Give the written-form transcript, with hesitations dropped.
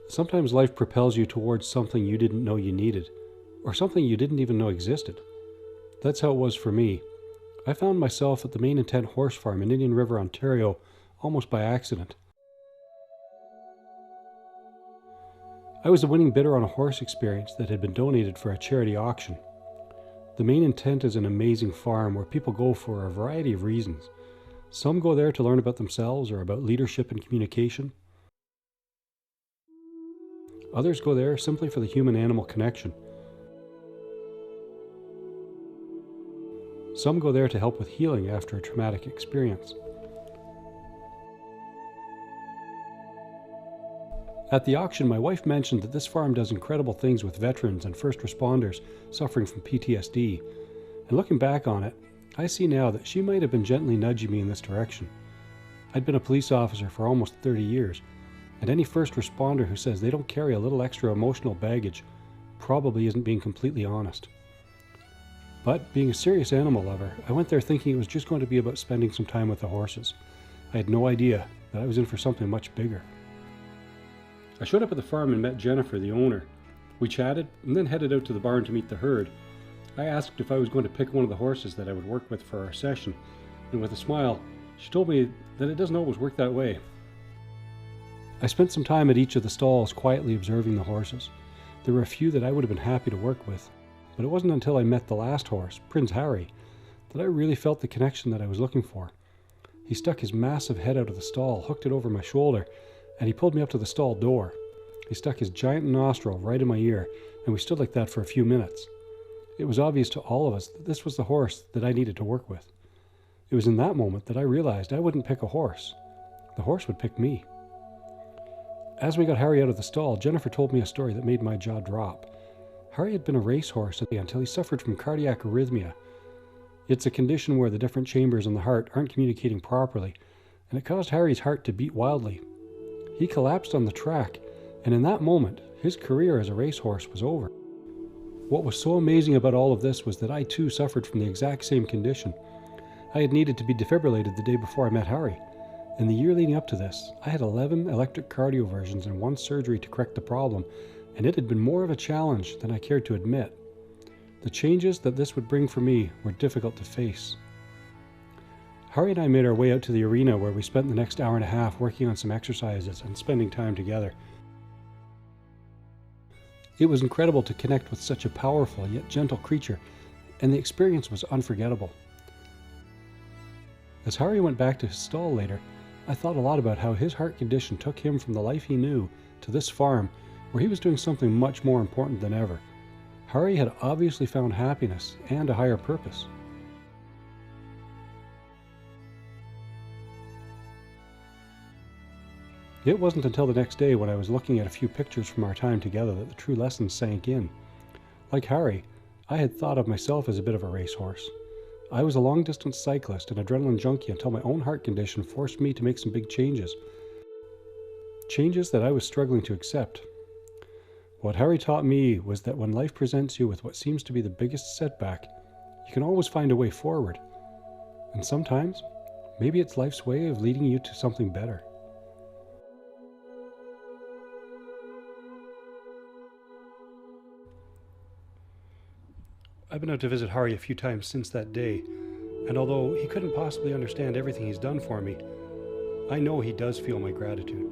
Sometimes life propels you towards something you didn't know you needed, or something you didn't even know existed. That's how it was for me. I found myself at the Main Intent Horse Farm in Indian River, Ontario, almost by accident. I was the winning bidder on a horse experience that had been donated for a charity auction. The Main Intent is an amazing farm where people go for a variety of reasons. Some go there to learn about themselves or about leadership and communication. Others go there simply for the human-animal connection. Some go there to help with healing after a traumatic experience. At the auction, my wife mentioned that this farm does incredible things with veterans and first responders suffering from PTSD. And looking back on it, I see now that she might have been gently nudging me in this direction. I'd been a police officer for almost 30 years, and any first responder who says they don't carry a little extra emotional baggage probably isn't being completely honest. But being a serious animal lover, I went there thinking it was just going to be about spending some time with the horses. I had no idea that I was in for something much bigger. I showed up at the farm and met Jennifer, the owner. We chatted and then headed out to the barn to meet the herd. I asked if I was going to pick one of the horses that I would work with for our session, and with a smile, she told me that it doesn't always work that way. I spent some time at each of the stalls quietly observing the horses. There were a few that I would have been happy to work with, but it wasn't until I met the last horse, Prince Harry, that I really felt the connection that I was looking for. He stuck his massive head out of the stall, hooked it over my shoulder, and he pulled me up to the stall door. He stuck his giant nostril right in my ear, and we stood like that for a few minutes. It was obvious to all of us that this was the horse that I needed to work with. It was in that moment that I realized I wouldn't pick a horse. The horse would pick me. As we got Harry out of the stall, Jennifer told me a story that made my jaw drop. Harry had been a racehorse until he suffered from cardiac arrhythmia. It's a condition where the different chambers in the heart aren't communicating properly, and it caused Harry's heart to beat wildly. He collapsed on the track, and in that moment, his career as a racehorse was over. What was so amazing about all of this was that I too suffered from the exact same condition. I had needed to be defibrillated the day before I met Harry. In the year leading up to this, I had 11 electric cardioversions and 1 surgery to correct the problem, and it had been more of a challenge than I cared to admit. The changes that this would bring for me were difficult to face. Harry and I made our way out to the arena where we spent the next hour and a half working on some exercises and spending time together. It was incredible to connect with such a powerful yet gentle creature, and the experience was unforgettable. As Harry went back to his stall later, I thought a lot about how his heart condition took him from the life he knew to this farm where he was doing something much more important than ever. Harry had obviously found happiness and a higher purpose. It wasn't until the next day when I was looking at a few pictures from our time together that the true lessons sank in. Like Harry, I had thought of myself as a bit of a racehorse. I was a long-distance cyclist and adrenaline junkie until my own heart condition forced me to make some big changes. Changes that I was struggling to accept. What Harry taught me was that when life presents you with what seems to be the biggest setback, you can always find a way forward. And sometimes, maybe it's life's way of leading you to something better. I've been out to visit Harry a few times since that day, and although he couldn't possibly understand everything he's done for me, I know he does feel my gratitude.